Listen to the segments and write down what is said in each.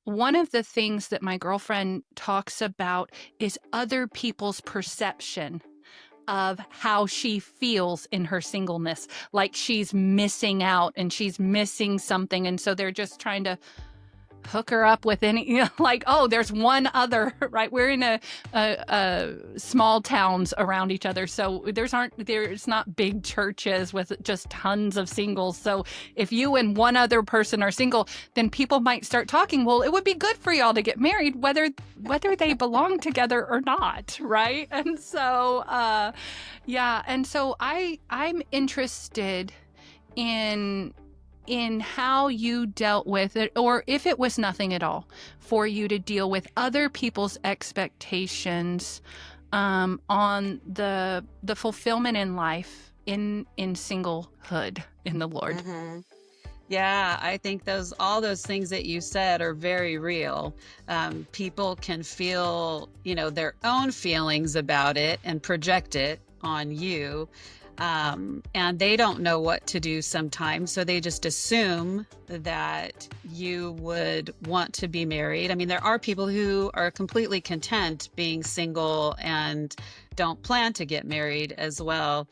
one of the things that my girlfriend talks about is other people's perception of how she feels in her singleness, like she's missing out and she's missing something. And so they're just trying to hook her up with any, like, oh, there's one other, right? We're in a small towns around each other. So there's not big churches with just tons of singles. So if you and one other person are single, then people might start talking, well, it would be good for y'all to get married, whether they belong together or not. Right. And so, yeah. And so I'm interested in how you dealt with it, or if it was nothing at all for you to deal with other people's expectations on the fulfillment in life in singlehood in the Lord. Mm-hmm. Yeah, I think all those things that you said are very real. People can feel, their own feelings about it and project it on you. And they don't know what to do sometimes. So they just assume that you would want to be married. I mean, there are people who are completely content being single and don't plan to get married as well.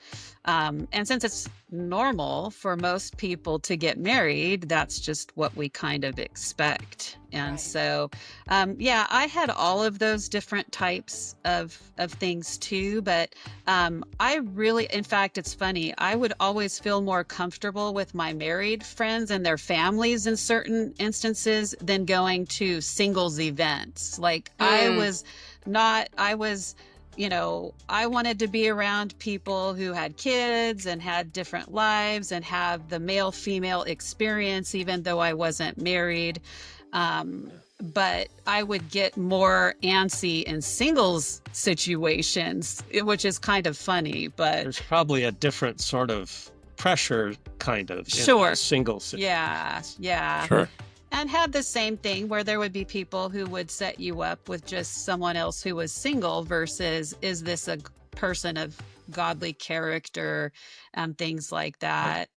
And since it's normal for most people to get married, that's just what we kind of expect. And Right. so, yeah, I had all of those different types of things too. But in fact, it's funny, I would always feel more comfortable with my married friends and their families in certain instances than going to singles events. Like I wanted to be around people who had kids and had different lives and have the male-female experience, even though I wasn't married. But I would get more antsy in singles situations, which is kind of funny, but There's probably a different sort of pressure kind of in sure. a single situation. Yeah. Sure. And had the same thing where there would be people who would set you up with just someone else who was single versus, is this a person of godly character and things like that.